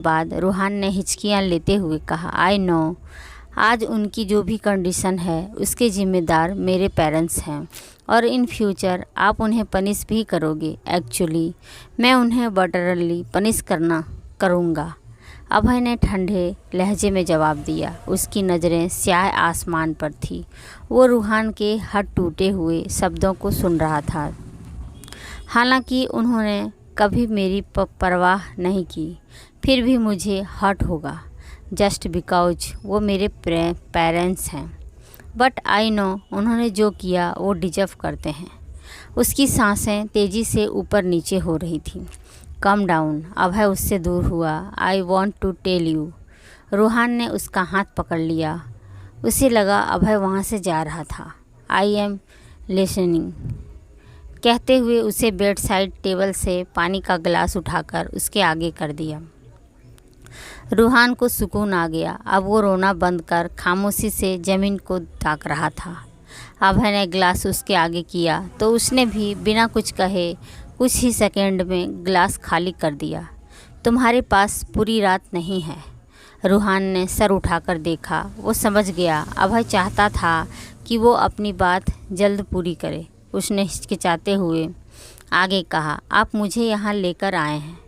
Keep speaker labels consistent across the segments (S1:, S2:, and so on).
S1: बाद रूहान ने हिचकियां लेते हुए कहा, आई नो, आज उनकी जो भी कंडीशन है उसके ज़िम्मेदार मेरे पेरेंट्स हैं और इन फ्यूचर आप उन्हें पनिश भी करोगे। एक्चुअली मैं उन्हें बटरली पनिश करूँगा। अभय ने ठंडे लहजे में जवाब दिया। उसकी नज़रें स्याह आसमान पर थी। वो रूहान के हट टूटे हुए शब्दों को सुन रहा था। हालांकि उन्होंने कभी मेरी परवाह नहीं की, फिर भी मुझे हर्ट होगा जस्ट बिकॉज वो मेरे पेरेंट्स हैं। बट आई नो उन्होंने जो किया वो डिजर्व करते हैं। उसकी सांसें तेज़ी से ऊपर नीचे हो रही थीं। Come down. अभय उससे दूर हुआ। I want to tell you. Roohan ने उसका हाथ पकड़ लिया। उसे लगा अभय वहाँ से जा रहा था। आई एम लिसनिंग कहते हुए उसे बेड साइड टेबल से पानी का गिलास उठाकर उसके आगे कर दिया। रूहान को सुकून आ गया। अब वो रोना बंद कर खामोशी से ज़मीन को ताक रहा था। अभय ने गिलास उसके आगे किया तो उसने भी बिना कुछ कहे कुछ ही सेकंड में गिलास खाली कर दिया। तुम्हारे पास पूरी रात नहीं है। रूहान ने सर उठाकर देखा। वो समझ गया अभय चाहता था कि वो अपनी बात जल्द पूरी करे। उसने हिचकिचाते हुए आगे कहा, आप मुझे यहाँ लेकर आए हैं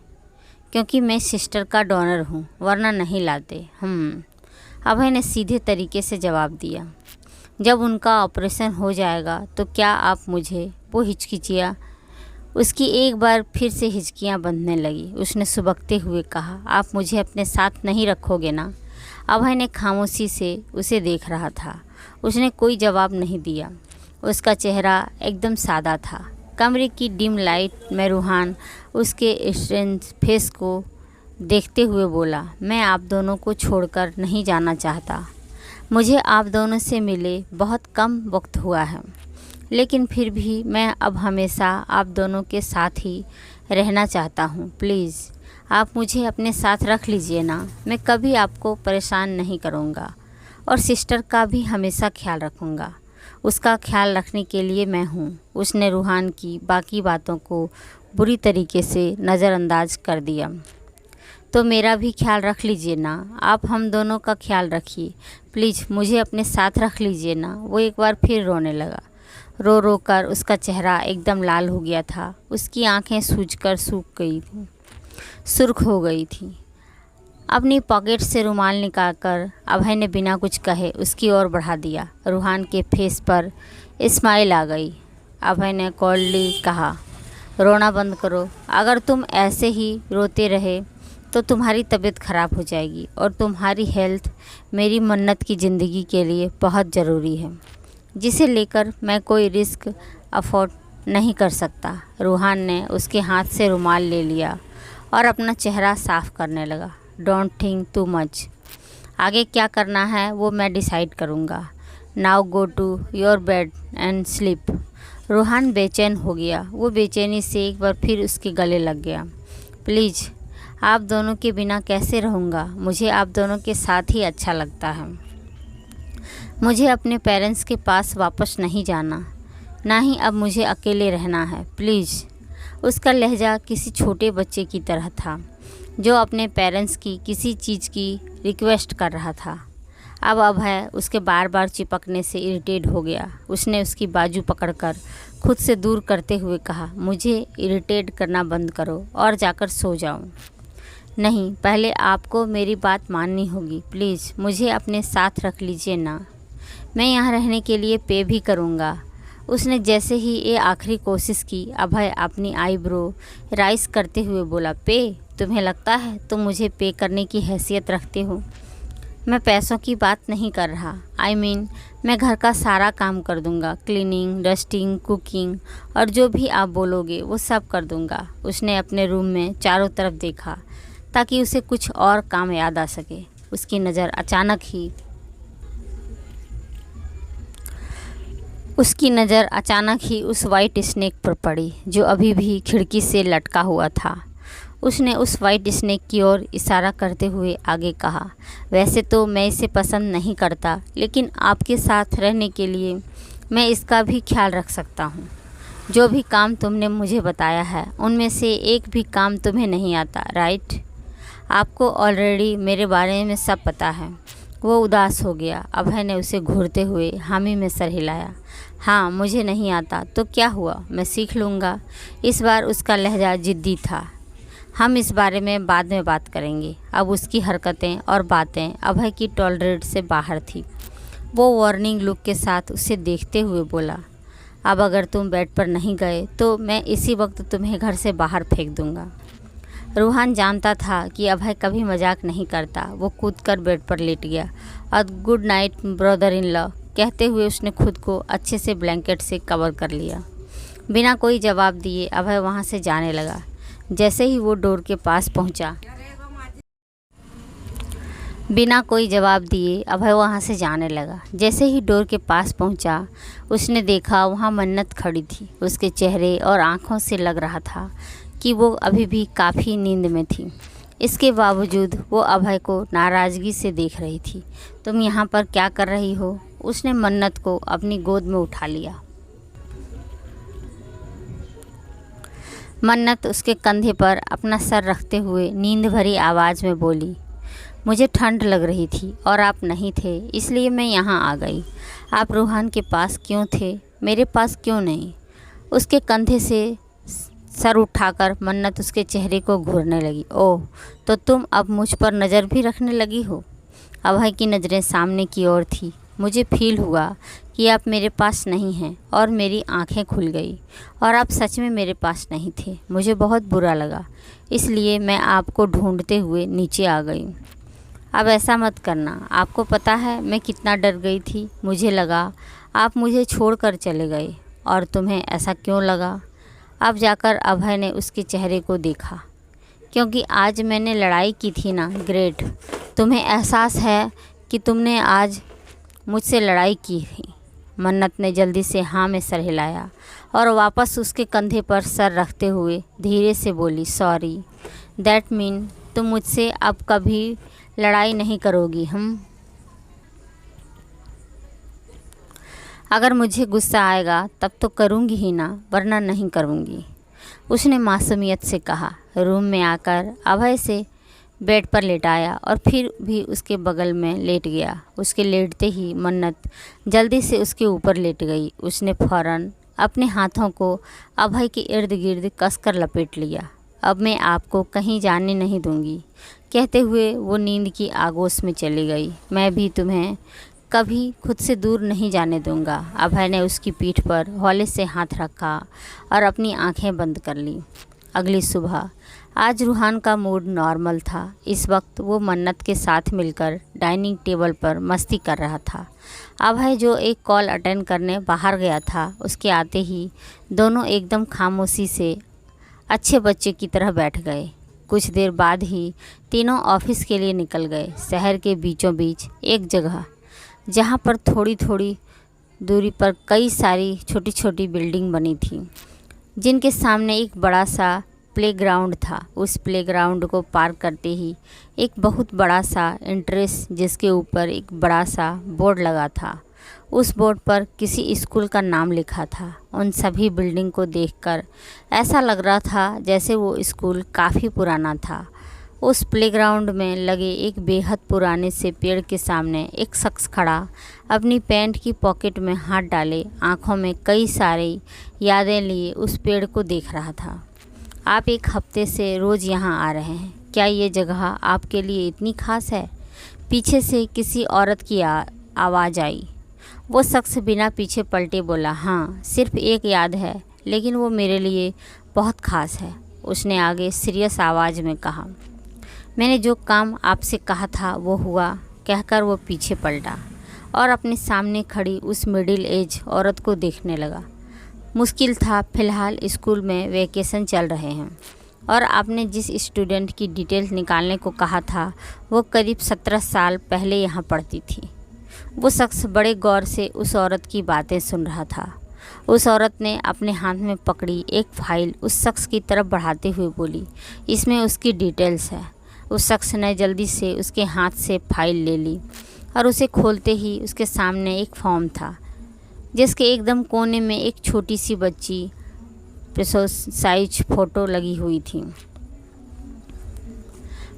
S1: क्योंकि मैं सिस्टर का डोनर हूँ, वरना नहीं लाते। अभय ने सीधे तरीके से जवाब दिया। जब उनका ऑपरेशन हो जाएगा तो क्या आप मुझे? वो हिचकिचिया। उसकी एक बार फिर से हिचकियाँ बंधने लगी। उसने सुबकते हुए कहा, आप मुझे अपने साथ नहीं रखोगे ना? अभय ने खामोशी से उसे देख रहा था। उसने कोई जवाब नहीं दिया। उसका चेहरा एकदम सादा था। कमरे की डिम लाइट में रूहान उसके स्ट्रेंज फेस को देखते हुए बोला, मैं आप दोनों को छोड़कर नहीं जाना चाहता। मुझे आप दोनों से मिले बहुत कम वक्त हुआ है, लेकिन फिर भी मैं अब हमेशा आप दोनों के साथ ही रहना चाहता हूँ। प्लीज़ आप मुझे अपने साथ रख लीजिए ना। मैं कभी आपको परेशान नहीं करूँगा और सिस्टर का भी हमेशा ख्याल रखूँगा। उसका ख्याल रखने के लिए मैं हूँ। उसने रूहान की बाकी बातों को बुरी तरीके से नज़रअंदाज कर दिया। तो मेरा भी ख्याल रख लीजिए ना। आप हम दोनों का ख्याल रखिए। प्लीज़ मुझे अपने साथ रख लीजिए ना। वो एक बार फिर रोने लगा। रो रो कर उसका चेहरा एकदम लाल हो गया था। उसकी आंखें सूजकर सुर्ख हो गई थी। अपनी पॉकेट से रुमाल निकालकर अभय ने बिना कुछ कहे उसकी ओर बढ़ा दिया। रूहान के फेस पर स्माइल आ गई। अभय ने कोल्डली कहा, रोना बंद करो। अगर तुम ऐसे ही रोते रहे तो तुम्हारी तबीयत ख़राब हो जाएगी और तुम्हारी हेल्थ मेरी मन्नत की ज़िंदगी के लिए बहुत ज़रूरी है, जिसे लेकर मैं कोई रिस्क अफोर्ड नहीं कर सकता। रूहान ने उसके हाथ से रुमाल ले लिया और अपना चेहरा साफ़ करने लगा। Don't think too much. आगे क्या करना है वो मैं डिसाइड करूँगा। Now go to your bed and sleep. Roohan बेचैन हो गया। वो बेचैनी से एक बार फिर उसके गले लग गया। प्लीज़ आप दोनों के बिना कैसे रहूँगा? मुझे आप दोनों के साथ ही अच्छा लगता है। मुझे अपने पेरेंट्स के पास वापस नहीं जाना, ना ही अब मुझे अकेले रहना है। प्लीज़। उसका लहजा किसी छोटे बच्चे की तरह था जो अपने पेरेंट्स की किसी चीज़ की रिक्वेस्ट कर रहा था। अब अभय उसके बार बार चिपकने से इरिटेट हो गया। उसने उसकी बाजू पकड़कर खुद से दूर करते हुए कहा, मुझे इरिटेट करना बंद करो और जाकर सो जाओ। नहीं, पहले आपको मेरी बात माननी होगी। प्लीज़ मुझे अपने साथ रख लीजिए ना। मैं यहाँ रहने के लिए पे भी करूँगा। उसने जैसे ही ये आखिरी कोशिश की, अभय अपनी आईब्रो राइज करते हुए बोला, पे? तुम्हें लगता है तुम मुझे पे करने की हैसियत रखते हो? मैं पैसों की बात नहीं कर रहा। आई मीन मैं घर का सारा काम कर दूंगा। क्लीनिंग, डस्टिंग, कुकिंग और जो भी आप बोलोगे वो सब कर दूंगा। उसने अपने रूम में चारों तरफ देखा ताकि उसे कुछ और काम याद आ सके। उसकी नज़र अचानक ही उस वाइट स्नेक पर पड़ी जो अभी भी खिड़की से लटका हुआ था। उसने उस वाइट स्नेक की ओर इशारा करते हुए आगे कहा, वैसे तो मैं इसे पसंद नहीं करता, लेकिन आपके साथ रहने के लिए मैं इसका भी ख्याल रख सकता हूँ। जो भी काम तुमने मुझे बताया है उनमें से एक भी काम तुम्हें नहीं आता, राइट? आपको ऑलरेडी मेरे बारे में सब पता है। वो उदास हो गया। अभय ने उसे घूरते हुए हामी में सर हिलाया। हाँ, मुझे नहीं आता तो क्या हुआ, मैं सीख लूँगा। इस बार उसका लहजा ज़िद्दी था। हम इस बारे में बाद में बात करेंगे। अब उसकी हरकतें और बातें अभय की टॉलरेट से बाहर थी। वो वार्निंग लुक के साथ उसे देखते हुए बोला, अब अगर तुम बेड पर नहीं गए तो मैं इसी वक्त तुम्हें घर से बाहर फेंक दूंगा। रूहान जानता था कि अभय कभी मजाक नहीं करता। वो कूदकर बेड पर लेट गया और good night brother in law कहते हुए उसने खुद को अच्छे से ब्लैंकेट से कवर कर लिया। बिना कोई जवाब दिए अभय वहाँ से जाने लगा। जैसे ही वो डोर के पास पहुँचा जैसे ही डोर के पास पहुंचा, उसने देखा वहां मन्नत खड़ी थी। उसके चेहरे और आंखों से लग रहा था कि वो अभी भी काफ़ी नींद में थी। इसके बावजूद वो अभय को नाराज़गी से देख रही थी। तुम यहाँ पर क्या कर रही हो? उसने मन्नत को अपनी गोद में उठा लिया। मन्नत उसके कंधे पर अपना सर रखते हुए नींद भरी आवाज़ में बोली, मुझे ठंड लग रही थी और आप नहीं थे, इसलिए मैं यहाँ आ गई। आप रूहान के पास क्यों थे, मेरे पास क्यों नहीं? उसके कंधे से सर उठाकर मन्नत उसके चेहरे को घूरने लगी। ओह, तो तुम अब मुझ पर नज़र भी रखने लगी हो? अभय की नज़रें सामने की ओर थी। मुझे फील हुआ कि आप मेरे पास नहीं हैं और मेरी आंखें खुल गई और आप सच में मेरे पास नहीं थे। मुझे बहुत बुरा लगा, इसलिए मैं आपको ढूंढते हुए नीचे आ गई। अब ऐसा मत करना। आपको पता है मैं कितना डर गई थी। मुझे लगा आप मुझे छोड़कर चले गए। और तुम्हें ऐसा क्यों लगा? अब जाकर अभय ने उसके चेहरे को देखा। क्योंकि आज मैंने लड़ाई की थी ना। ग्रेट, तुम्हें एहसास है कि तुमने आज मुझसे लड़ाई की थी। मन्नत ने जल्दी से हाँ में सर हिलाया और वापस उसके कंधे पर सर रखते हुए धीरे से बोली, सॉरी, दैट मीन तुम मुझसे अब कभी लड़ाई नहीं करोगी। अगर मुझे गुस्सा आएगा तब तो करूँगी ही ना, वरना नहीं करूँगी, उसने मासूमियत से कहा। रूम में आकर अभय से बेड पर लेटाया और फिर भी उसके बगल में लेट गया। उसके लेटते ही मन्नत जल्दी से उसके ऊपर लेट गई। उसने फ़ौरन अपने हाथों को अभय के इर्द गिर्द कसकर लपेट लिया। अब मैं आपको कहीं जाने नहीं दूंगी, कहते हुए वो नींद की आगोश में चली गई। मैं भी तुम्हें कभी खुद से दूर नहीं जाने दूंगा। अभय ने उसकी पीठ पर हौले से हाथ रखा और अपनी आंखें बंद कर ली। अगली सुबह आज रूहान का मूड नॉर्मल था। इस वक्त वो मन्नत के साथ मिलकर डाइनिंग टेबल पर मस्ती कर रहा था। अभय जो एक कॉल अटेंड करने बाहर गया था, उसके आते ही दोनों एकदम खामोशी से अच्छे बच्चे की तरह बैठ गए। कुछ देर बाद ही तीनों ऑफिस के लिए निकल गए। शहर के बीचों बीच एक जगह जहाँ पर थोड़ी थोड़ी दूरी पर कई सारी छोटी छोटी बिल्डिंग बनी थी, जिनके सामने एक बड़ा सा प्लेग्राउंड था। उस प्लेग्राउंड को पार करते ही एक बहुत बड़ा सा एंट्रेंस, जिसके ऊपर एक बड़ा सा बोर्ड लगा था। उस बोर्ड पर किसी स्कूल का नाम लिखा था। उन सभी बिल्डिंग को देखकर ऐसा लग रहा था जैसे वो स्कूल काफ़ी पुराना था। उस प्लेग्राउंड में लगे एक बेहद पुराने से पेड़ के सामने एक शख्स खड़ा अपनी पैंट की पॉकेट में हाथ डाले, आँखों में कई सारी यादें लिए उस पेड़ को देख रहा था। आप एक हफ्ते से रोज़ यहाँ आ रहे हैं, क्या ये जगह आपके लिए इतनी ख़ास है? पीछे से किसी औरत की आवाज़ आई। वो शख्स बिना पीछे पलटे बोला, हाँ, सिर्फ एक याद है, लेकिन वो मेरे लिए बहुत ख़ास है। उसने आगे सीरियस आवाज़ में कहा, मैंने जो काम आपसे कहा था वो हुआ, कहकर वो पीछे पलटा और अपने सामने खड़ी उस मिडिल एज औरत को देखने लगा। मुश्किल था, फ़िलहाल स्कूल में वैकेशन चल रहे हैं और आपने जिस स्टूडेंट की डिटेल्स निकालने को कहा था वो करीब 17 साल पहले यहाँ पढ़ती थी। वो शख्स बड़े गौर से उस औरत की बातें सुन रहा था। उस औरत ने अपने हाथ में पकड़ी एक फ़ाइल उस शख्स की तरफ बढ़ाते हुए बोली, इसमें उसकी डिटेल्स है। उस शख्स ने जल्दी से उसके हाथ से फाइल ले ली और उसे खोलते ही उसके सामने एक फॉर्म था, जिसके एकदम कोने में एक छोटी सी बच्ची पासपोर्ट साइज फ़ोटो लगी हुई थी।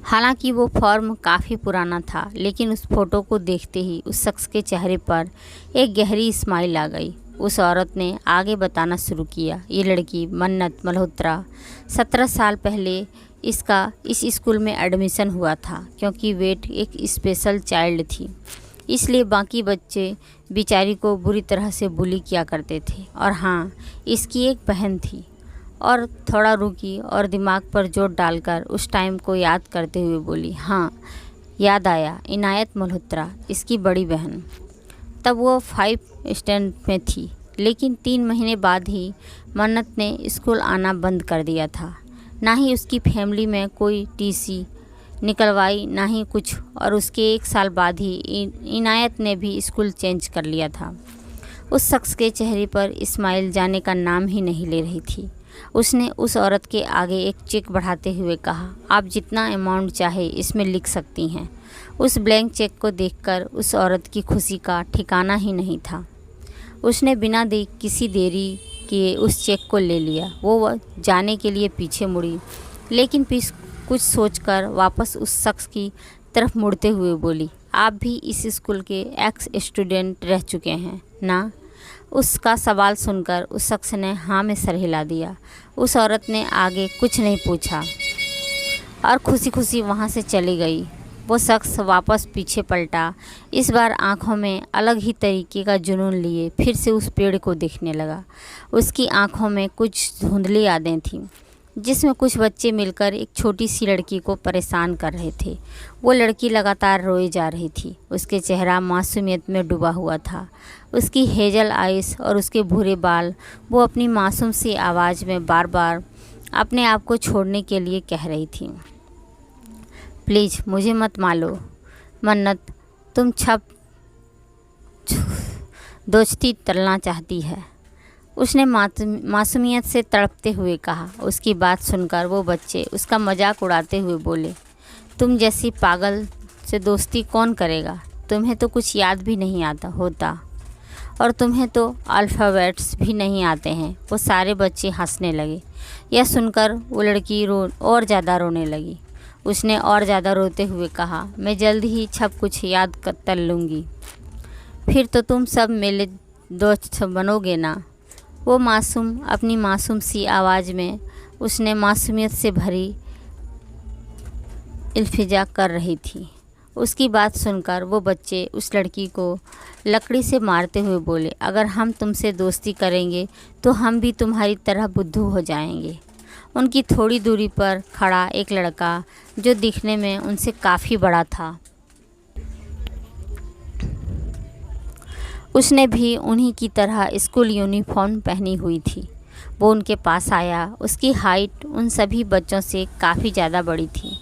S1: हालांकि वो फॉर्म काफ़ी पुराना था, लेकिन उस फोटो को देखते ही उस शख्स के चेहरे पर एक गहरी स्माइल आ गई। उस औरत ने आगे बताना शुरू किया, ये लड़की मन्नत मल्होत्रा 17 साल पहले इसका इस स्कूल में एडमिशन हुआ था। क्योंकि वेट एक स्पेशल चाइल्ड थी, इसलिए बाकी बच्चे बेचारी को बुरी तरह से बुली किया करते थे। और हाँ, इसकी एक बहन थी। और थोड़ा रुकी और दिमाग पर जोर डालकर उस टाइम को याद करते हुए बोली, हाँ याद आया, इनायत मल्होत्रा, इसकी बड़ी बहन। तब वो 5 स्टैंड में थी, लेकिन 3 महीने बाद ही मन्नत ने स्कूल आना बंद कर दिया था। ना ही उसकी फैमिली में कोई टीसी निकलवाई, ना ही कुछ। और उसके 1 साल बाद ही इनायत ने भी स्कूल चेंज कर लिया था। उस शख्स के चेहरे पर स्माइल जाने का नाम ही नहीं ले रही थी। उसने उस औरत के आगे एक चेक बढ़ाते हुए कहा, आप जितना अमाउंट चाहे इसमें लिख सकती हैं। उस ब्लैंक चेक को देखकर उस औरत की खुशी का ठिकाना ही नहीं था। उसने बिना किसी देरी किए उस चेक को ले लिया। वो जाने के लिए पीछे मुड़ी, लेकिन कुछ सोचकर वापस उस शख्स की तरफ मुड़ते हुए बोली, आप भी इस स्कूल के एक्स स्टूडेंट रह चुके हैं ना? उसका सवाल सुनकर उस शख्स ने हाँ में सर हिला दिया। उस औरत ने आगे कुछ नहीं पूछा और खुशी खुशी वहाँ से चली गई। वो शख्स वापस पीछे पलटा, इस बार आँखों में अलग ही तरीके का जुनून लिए फिर से उस पेड़ को देखने लगा। उसकी आँखों में कुछ धुंधली यादें थीं, जिसमें कुछ बच्चे मिलकर एक छोटी सी लड़की को परेशान कर रहे थे। वो लड़की लगातार रोई जा रही थी। उसके चेहरा मासूमियत में डूबा हुआ था। उसकी हेजल आइस और उसके भूरे बाल। वो अपनी मासूम सी आवाज़ में बार बार अपने आप को छोड़ने के लिए कह रही थी, प्लीज़ मुझे मत मारो मन्नत, तुम छप दोस्ती तलना चाहती है। उसने मासूमियत से तड़पते हुए कहा। उसकी बात सुनकर वो बच्चे उसका मजाक उड़ाते हुए बोले, तुम जैसी पागल से दोस्ती कौन करेगा? तुम्हें तो कुछ याद भी नहीं आता होता, और तुम्हें तो अल्फ़ाबेट्स भी नहीं आते हैं। वो सारे बच्चे हंसने लगे। यह सुनकर वो लड़की और ज़्यादा रोने लगी। उसने और ज़्यादा रोते हुए कहा, मैं जल्द ही सब कुछ याद कर लूँगी, फिर तो तुम सब मेरे दोस्त बनोगे ना? वो मासूम अपनी मासूम सी आवाज़ में उसने मासूमियत से भरी इल्तिजा कर रही थी। उसकी बात सुनकर वो बच्चे उस लड़की को लकड़ी से मारते हुए बोले, अगर हम तुमसे दोस्ती करेंगे तो हम भी तुम्हारी तरह बुद्धू हो जाएंगे। उनकी थोड़ी दूरी पर खड़ा एक लड़का, जो दिखने में उनसे काफ़ी बड़ा था, उसने भी उन्हीं की तरह स्कूल यूनिफॉर्म पहनी हुई थी। वो उनके पास आया। उसकी हाइट उन सभी बच्चों से काफ़ी ज़्यादा बड़ी थी।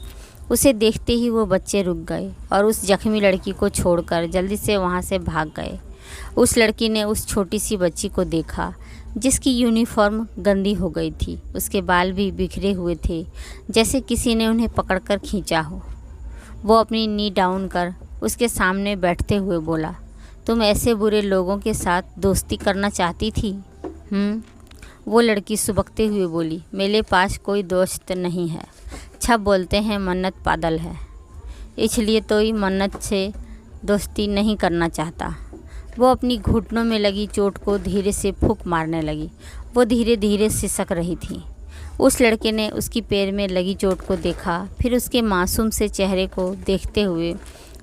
S1: उसे देखते ही वो बच्चे रुक गए और उस जख्मी लड़की को छोड़कर जल्दी से वहाँ से भाग गए। उस लड़की ने उस छोटी सी बच्ची को देखा, जिसकी यूनिफॉर्म गंदी हो गई थी। उसके बाल भी बिखरे हुए थे, जैसे किसी ने उन्हें पकड़कर खींचा हो। वो अपनी नी डाउन कर उसके सामने बैठते हुए बोला, तुम ऐसे बुरे लोगों के साथ दोस्ती करना चाहती थी? वो लड़की सुबकते हुए बोली, मेरे पास कोई दोस्त नहीं है। छप बोलते हैं मन्नत पागल है, इसलिए तो ही मन्नत से दोस्ती नहीं करना चाहता। वो अपनी घुटनों में लगी चोट को धीरे से फूंक मारने लगी। वो धीरे धीरे सिसक रही थी। उस लड़के ने उसकी पैर में लगी चोट को देखा, फिर उसके मासूम से चेहरे को देखते हुए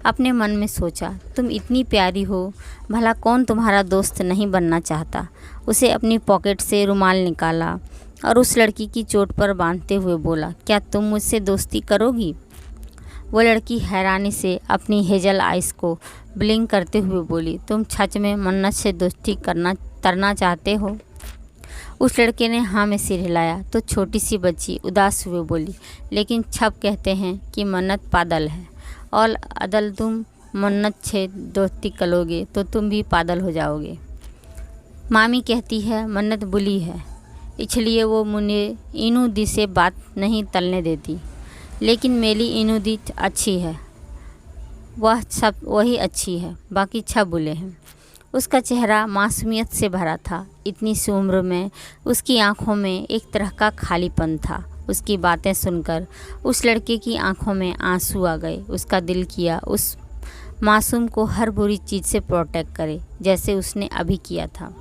S1: अपने मन में सोचा, तुम इतनी प्यारी हो, भला कौन तुम्हारा दोस्त नहीं बनना चाहता। उसे अपनी पॉकेट से रुमाल निकाला और उस लड़की की चोट पर बांधते हुए बोला, क्या तुम मुझसे दोस्ती करोगी? वो लड़की हैरानी से अपनी हेजल आइस को ब्लिंक करते हुए बोली, तुम सच में मन्नत से दोस्ती करना चाहते हो? उस लड़के ने हाँ में सिर हिलाया तो छोटी सी बच्ची उदास हुए बोली, लेकिन छप कहते हैं कि मन्नत पागल है, और अदल तुम मन्नत से दोस्ती करोगे तो तुम भी पागल हो जाओगे। मामी कहती है मन्नत बुली है, इसलिए वो मुझे इनू दी से बात नहीं तलने देती, लेकिन मेरी इनू दी अच्छी है, वह सब वही अच्छी है, बाकी छह बुले हैं। उसका चेहरा मासूमियत से भरा था। इतनी सी उम्र में उसकी आंखों में एक तरह का खालीपन था। उसकी बातें सुनकर उस लड़के की आंखों में आंसू आ गए। उसका दिल किया उस मासूम को हर बुरी चीज़ से प्रोटेक्ट करे, जैसे उसने अभी किया था।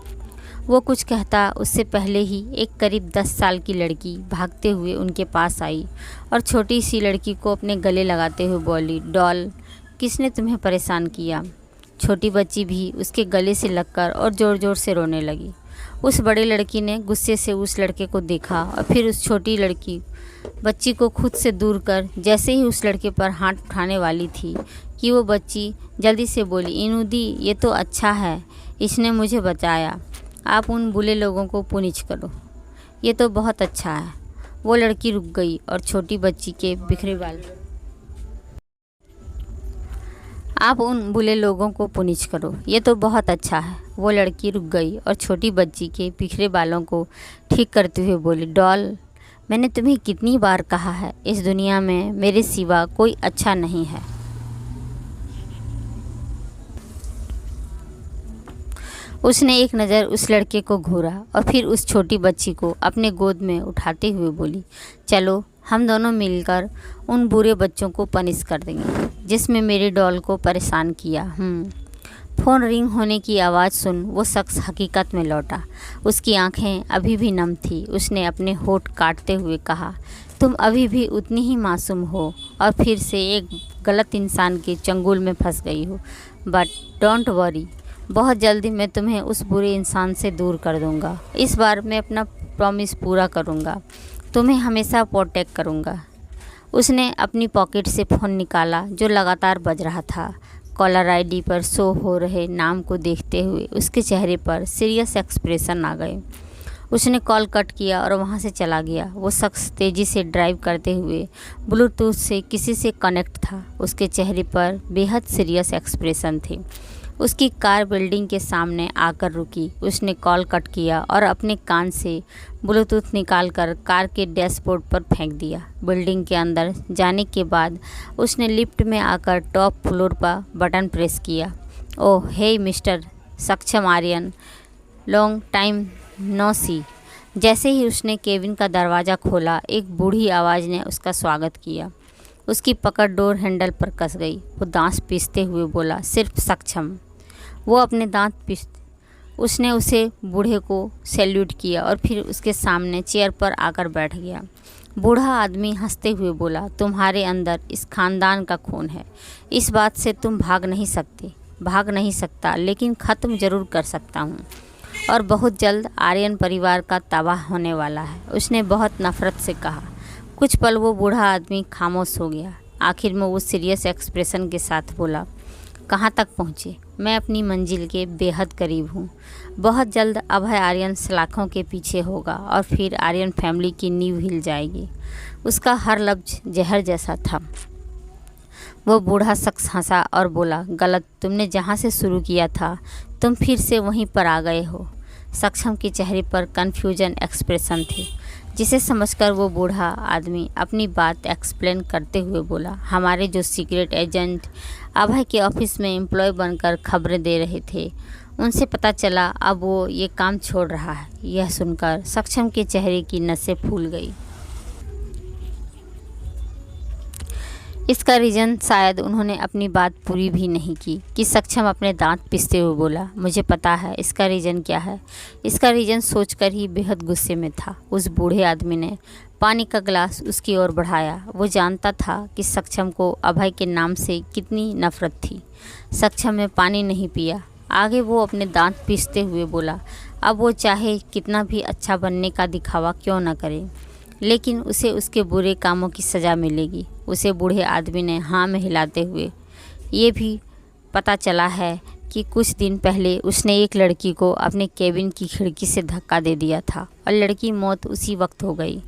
S1: वो कुछ कहता उससे पहले ही एक करीब 10 साल की लड़की भागते हुए उनके पास आई और छोटी सी लड़की को अपने गले लगाते हुए बोली, डॉल, किसने तुम्हें परेशान किया? छोटी बच्ची भी उसके गले से लगकर और ज़ोर ज़ोर से रोने लगी। उस बड़ी लड़की ने गुस्से से उस लड़के को देखा और फिर उस छोटी लड़की बच्ची को खुद से दूर कर जैसे ही उस लड़के पर हाथ उठाने वाली थी कि वो बच्ची जल्दी से बोली, इनूदी, ये तो अच्छा है, इसने मुझे बचाया। आप उन बुरे लोगों को पुनिश करो, ये तो बहुत अच्छा है। वो लड़की रुक गई और छोटी बच्ची के बिखरे बाल आप उन बुरे लोगों को पुनिश करो, ये तो बहुत अच्छा है। वो लड़की रुक गई और छोटी बच्ची के बिखरे बालों को ठीक करते हुए बोली, डॉल, मैंने तुम्हें कितनी बार कहा है, इस दुनिया में मेरे सिवा कोई अच्छा नहीं है। उसने एक नज़र उस लड़के को घूरा और फिर उस छोटी बच्ची को अपने गोद में उठाते हुए बोली, चलो हम दोनों मिलकर उन बुरे बच्चों को पनिश कर देंगे जिसमें मेरी डॉल को परेशान किया। फ़ोन रिंग होने की आवाज़ सुन वो शख्स हकीकत में लौटा। उसकी आंखें अभी भी नम थी। उसने अपने होठ काटते हुए कहा, तुम अभी भी उतनी ही मासूम हो और फिर से एक गलत इंसान के चंगुल में फंस गई हो। बट डोंट वरी, बहुत जल्दी मैं तुम्हें उस बुरे इंसान से दूर कर दूंगा। इस बार मैं अपना प्रॉमिस पूरा करूंगा, तुम्हें हमेशा प्रोटेक्ट करूंगा। उसने अपनी पॉकेट से फ़ोन निकाला जो लगातार बज रहा था। कॉलर आईडी पर शो हो रहे नाम को देखते हुए उसके चेहरे पर सीरियस एक्सप्रेशन आ गए। उसने कॉल कट किया और वहां से चला गया। वो शख्स तेज़ी से ड्राइव करते हुए ब्लूटूथ से किसी से कनेक्ट था। उसके चेहरे पर बेहद सीरियस एक्सप्रेशन थे। उसकी कार बिल्डिंग के सामने आकर रुकी। उसने कॉल कट किया और अपने कान से ब्लूटूथ निकालकर कार के डैशबोर्ड पर फेंक दिया। बिल्डिंग के अंदर जाने के बाद उसने लिफ्ट में आकर टॉप फ्लोर पर बटन प्रेस किया। ओह हे मिस्टर सक्षम आर्यन, लॉन्ग टाइम नो सी। जैसे ही उसने केबिन का दरवाज़ा खोला, एक बूढ़ी आवाज़ ने उसका स्वागत किया। उसकी पकड़ डोर हैंडल पर कस गई। वो दांत पीसते हुए बोला, सिर्फ सक्षम। वो अपने दांत पीस उसने उसे बूढ़े को सैल्यूट किया और फिर उसके सामने चेयर पर आकर बैठ गया। बूढ़ा आदमी हंसते हुए बोला, तुम्हारे अंदर इस खानदान का खून है। इस बात से तुम भाग नहीं सकता, लेकिन ख़त्म ज़रूर कर सकता हूँ। और बहुत जल्द आर्यन परिवार का तबाह होने वाला है, उसने बहुत नफ़रत से कहा। कुछ पल वो बूढ़ा आदमी खामोश हो गया। आखिर में वो सीरियस एक्सप्रेशन के साथ बोला, कहाँ तक पहुँचे? मैं अपनी मंजिल के बेहद करीब हूँ। बहुत जल्द अभय आर्यन सलाखों के पीछे होगा और फिर आर्यन फैमिली की नींव हिल जाएगी। उसका हर लफ्ज़ जहर जैसा था। वो बूढ़ा शख्स हंसा और बोला, गलत, तुमने जहाँ से शुरू किया था तुम फिर से वहीं पर आ गए हो। सक्षम के चेहरे पर कन्फ्यूजन एक्सप्रेशन थे, जिसे समझकर वो बूढ़ा आदमी अपनी बात एक्सप्लेन करते हुए बोला, हमारे जो सीक्रेट एजेंट अभय के ऑफिस में एम्प्लॉय बनकर खबरें दे रहे थे, उनसे पता चला अब वो ये काम छोड़ रहा है। यह सुनकर सक्षम के चेहरे की नसें फूल गई। इसका रीज़न शायद उन्होंने अपनी बात पूरी भी नहीं की कि सक्षम अपने दांत पीसते हुए बोला, मुझे पता है इसका रीज़न क्या है। इसका रीज़न सोचकर ही बेहद गुस्से में था। उस बूढ़े आदमी ने पानी का गिलास उसकी ओर बढ़ाया। वो जानता था कि सक्षम को अभय के नाम से कितनी नफ़रत थी। सक्षम ने पानी नहीं पिया। आगे वो अपने दांत पीसते हुए बोला, अब वो चाहे कितना भी अच्छा बनने का दिखावा क्यों न करे, लेकिन उसे उसके बुरे कामों की सज़ा मिलेगी। उसे बूढ़े आदमी ने हाँ में हिलाते हुए ये भी पता चला है कि कुछ दिन पहले उसने एक लड़की को अपने केबिन की खिड़की से धक्का दे दिया था और लड़की मौत उसी वक्त हो गई,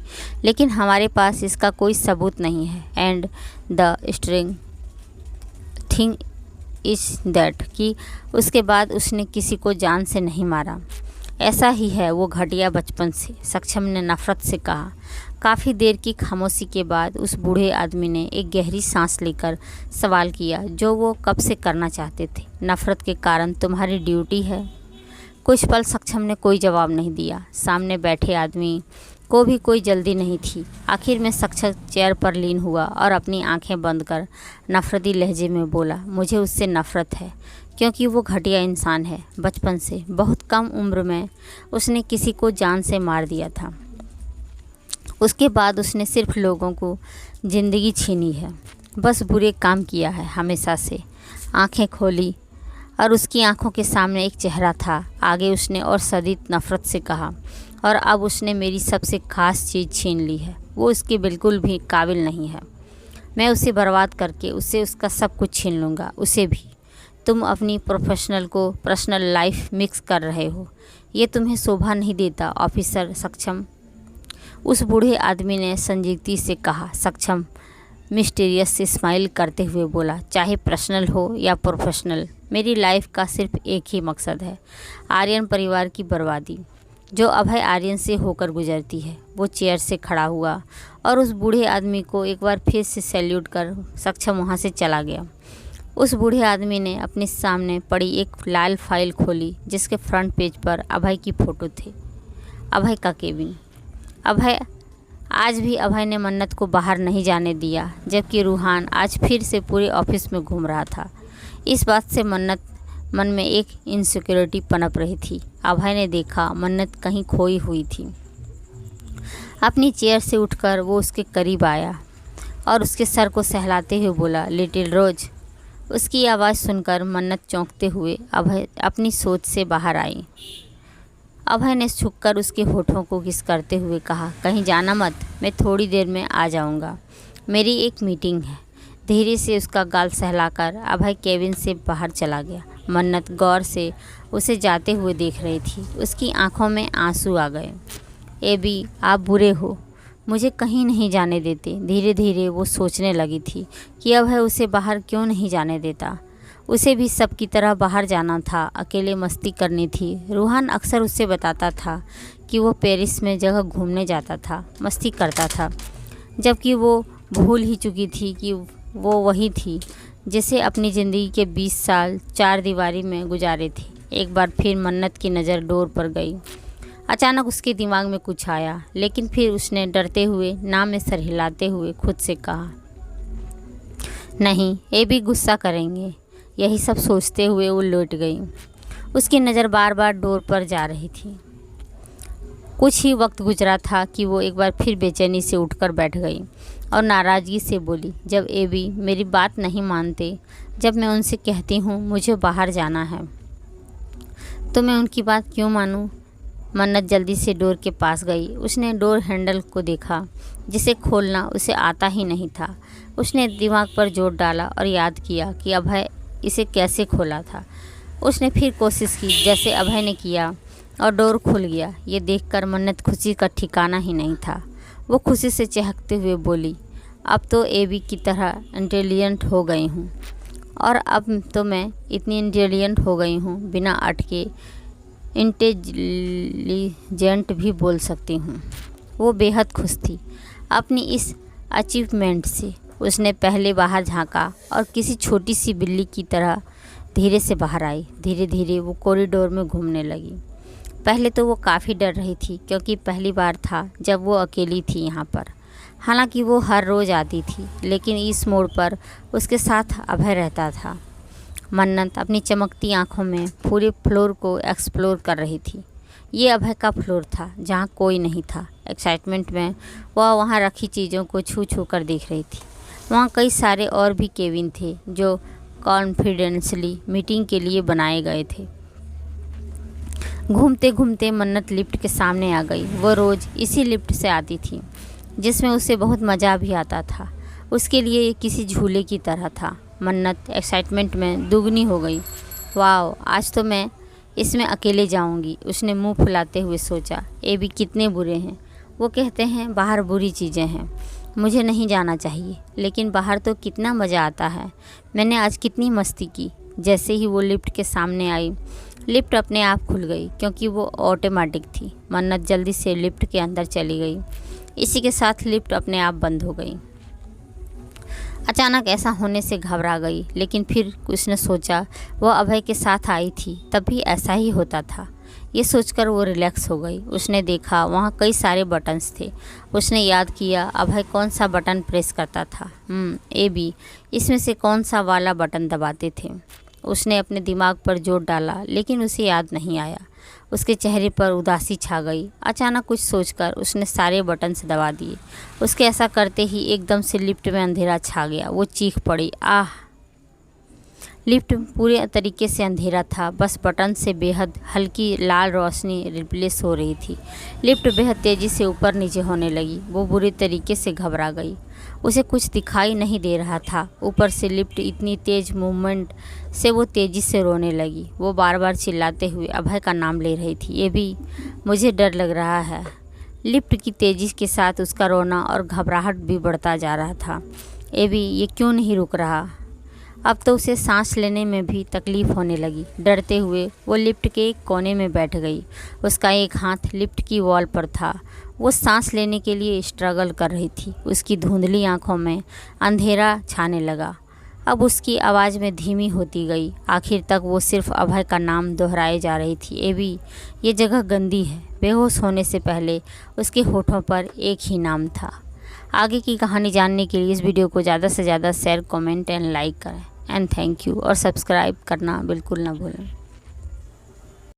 S1: लेकिन हमारे पास इसका कोई सबूत नहीं है। And the string thing is that कि उसके बाद उसने किसी को जान से नहीं मारा। ऐसा ही है वो घटिया बचपन से, सक्षम ने नफ़रत से कहा। काफ़ी देर की खामोशी के बाद उस बूढ़े आदमी ने एक गहरी सांस लेकर सवाल किया जो वो कब से करना चाहते थे, नफ़रत के कारण तुम्हारी ड्यूटी है? कुछ पल सक्षम ने कोई जवाब नहीं दिया। सामने बैठे आदमी को भी कोई जल्दी नहीं थी। आखिर में सक्सेना चेयर पर लीन हुआ और अपनी आंखें बंद कर नफरती लहजे में बोला, मुझे उससे नफ़रत है क्योंकि वो घटिया इंसान है। बचपन से बहुत कम उम्र में उसने किसी को जान से मार दिया था। उसके बाद उसने सिर्फ लोगों को ज़िंदगी छीनी है, बस बुरे काम किया है हमेशा से। आंखें खोली और उसकी आंखों के सामने एक चेहरा था। आगे उसने और शदीद नफ़रत से कहा, और अब उसने मेरी सबसे ख़ास चीज़ छीन ली है। वो इसके बिल्कुल भी काबिल नहीं है। मैं उसे बर्बाद करके उससे उसका सब कुछ छीन लूँगा, उसे भी। तुम अपनी प्रोफेशनल को पर्सनल लाइफ मिक्स कर रहे हो। ये तुम्हें शोभा नहीं देता ऑफिसर सक्षम। उस बूढ़े आदमी ने संजीदगी से कहा। सक्षम मिस्टीरियस से स्माइल करते हुए बोला, चाहे पर्सनल हो या प्रोफेशनल, मेरी लाइफ का सिर्फ एक ही मकसद है, आर्यन परिवार की बर्बादी, जो अभय आर्यन से होकर गुजरती है। वो चेयर से खड़ा हुआ और उस बूढ़े आदमी को एक बार फिर से सैल्यूट कर सक्षम वहाँ से चला गया। उस बूढ़े आदमी ने अपने सामने पड़ी एक लाल फाइल खोली जिसके फ्रंट पेज पर अभय की फ़ोटो थी, अभय का केबिन। आज भी अभय ने मन्नत को बाहर नहीं जाने दिया, जबकि रूहान आज फिर से पूरे ऑफिस में घूम रहा था। इस बात से मन्नत मन में एक इनसिक्योरिटी पनप रही थी। अभय ने देखा मन्नत कहीं खोई हुई थी। अपनी चेयर से उठकर वो उसके करीब आया और उसके सर को सहलाते हुए बोला, लिटिल रोज। उसकी आवाज़ सुनकर मन्नत चौंकते हुए अभय अपनी सोच से बाहर आई। अभय ने झुककर उसके होठों को किस करते हुए कहा, कहीं जाना मत, मैं थोड़ी देर में आ जाऊंगा, मेरी एक मीटिंग है। धीरे से उसका गाल सहलाकर अभय केबिन से बाहर चला गया। मन्नत गौर से उसे जाते हुए देख रही थी। उसकी आंखों में आंसू आ गए। एबी, आप बुरे हो, मुझे कहीं नहीं जाने देते। धीरे धीरे वो सोचने लगी थी कि अभय उसे बाहर क्यों नहीं जाने देता। उसे भी सबकी तरह बाहर जाना था, अकेले मस्ती करनी थी। रूहान अक्सर उससे बताता था कि वो पेरिस में जगह घूमने जाता था, मस्ती करता था, जबकि वो भूल ही चुकी थी कि वो वही थी जिसे अपनी ज़िंदगी के 20 साल 4 दीवारी में गुजारे थे। एक बार फिर मन्नत की नज़र डोर पर गई। अचानक उसके दिमाग में कुछ आया, लेकिन फिर उसने डरते हुए नाम में सर हिलाते हुए खुद से कहा, नहीं, ये भी गुस्सा करेंगे। यही सब सोचते हुए वो लौट गई। उसकी नज़र बार बार डोर पर जा रही थी। कुछ ही वक्त गुजरा था कि वो एक बार फिर बेचैनी से उठकर बैठ गई और नाराज़गी से बोली, जब एबी मेरी बात नहीं मानते, जब मैं उनसे कहती हूँ मुझे बाहर जाना है, तो मैं उनकी बात क्यों मानूँ। मन्नत जल्दी से डोर के पास गई। उसने डोर हैंडल को देखा, जिसे खोलना उसे आता ही नहीं था। उसने दिमाग पर जोर डाला और याद किया कि अभय इसे कैसे खोला था। उसने फिर कोशिश की जैसे अभय ने किया और डोर खुल गया। ये देखकर मन्नत खुशी का ठिकाना ही नहीं था। वो खुशी से चहकते हुए बोली, अब तो एबी की तरह इंटेलिजेंट हो गई हूँ, और अब तो मैं इतनी इंटेलिजेंट हो गई हूँ बिना अटके इंटेलिजेंट भी बोल सकती हूँ। वो बेहद खुश थी अपनी इस अचीवमेंट से। उसने पहले बाहर झांका और किसी छोटी सी बिल्ली की तरह धीरे से बाहर आई। धीरे धीरे वो कॉरिडोर में घूमने लगी। पहले तो वो काफ़ी डर रही थी, क्योंकि पहली बार था जब वो अकेली थी यहाँ पर। हालांकि वो हर रोज़ आती थी, लेकिन इस मोड़ पर उसके साथ अभय रहता था। मन्नत अपनी चमकती आंखों में पूरे फ्लोर को एक्सप्लोर कर रही थी। ये अभय का फ्लोर था जहाँ कोई नहीं था। एक्साइटमेंट में वह वहाँ रखी चीज़ों को छू छू कर देख रही थी। वहाँ कई सारे और भी केबिन थे जो कॉन्फिडेंशियली मीटिंग के लिए बनाए गए थे। घूमते घूमते मन्नत लिफ्ट के सामने आ गई। वो रोज़ इसी लिफ्ट से आती थी, जिसमें उसे बहुत मज़ा भी आता था। उसके लिए ये किसी झूले की तरह था। मन्नत एक्साइटमेंट में दुगनी हो गई। वाह, आज तो मैं इसमें अकेले जाऊंगी, उसने मुंह फुलाते हुए सोचा। ये भी कितने बुरे हैं। वो कहते हैं बाहर बुरी चीज़ें हैं, मुझे नहीं जाना चाहिए, लेकिन बाहर तो कितना मज़ा आता है। मैंने आज कितनी मस्ती की। जैसे ही वो लिफ्ट के सामने आई, लिफ्ट अपने आप खुल गई, क्योंकि वो ऑटोमेटिक थी। मन्नत जल्दी से लिफ्ट के अंदर चली गई। इसी के साथ लिफ्ट अपने आप बंद हो गई। अचानक ऐसा होने से घबरा गई, लेकिन फिर उसने सोचा वह अभय के साथ आई थी, तब भी ऐसा ही होता था। ये सोचकर वो रिलैक्स हो गई। उसने देखा वहाँ कई सारे बटन्स थे। उसने याद किया अभय कौन सा बटन प्रेस करता था। ए बी, इसमें से कौन सा वाला बटन दबाते थे। उसने अपने दिमाग पर जोर डाला लेकिन उसे याद नहीं आया। उसके चेहरे पर उदासी छा गई। अचानक कुछ सोचकर उसने सारे बटन्स दबा दिए। उसके ऐसा करते ही एकदम से लिफ्ट में अंधेरा छा गया। वो चीख पड़ी, आह! लिफ्ट पूरे तरीके से अंधेरा था, बस बटन से बेहद हल्की लाल रोशनी रिप्लेस हो रही थी। लिफ्ट बेहद तेज़ी से ऊपर नीचे होने लगी। वो बुरी तरीके से घबरा गई। उसे कुछ दिखाई नहीं दे रहा था। ऊपर से लिफ्ट इतनी तेज़ मूवमेंट से वो तेज़ी से रोने लगी। वो बार बार चिल्लाते हुए अभय का नाम ले रही थी, ये भी मुझे डर लग रहा है। लिफ्ट की तेज़ी के साथ उसका रोना और घबराहट भी बढ़ता जा रहा था। ये भी ये क्यों नहीं रुक रहा। अब तो उसे सांस लेने में भी तकलीफ़ होने लगी। डरते हुए वो लिफ्ट के एक कोने में बैठ गई। उसका एक हाथ लिफ्ट की वॉल पर था। वो सांस लेने के लिए स्ट्रगल कर रही थी। उसकी धुंधली आंखों में अंधेरा छाने लगा। अब उसकी आवाज़ में धीमी होती गई। आखिर तक वो सिर्फ अभय का नाम दोहराए जा रही थी, एबी, ये जगह गंदी है। बेहोश होने से पहले उसके होठों पर एक ही नाम था। आगे की कहानी जानने के लिए इस वीडियो को ज़्यादा से ज़्यादा शेयर, कमेंट एंड लाइक करें। एंड थैंक यू, और सब्सक्राइब करना बिल्कुल ना भूलें।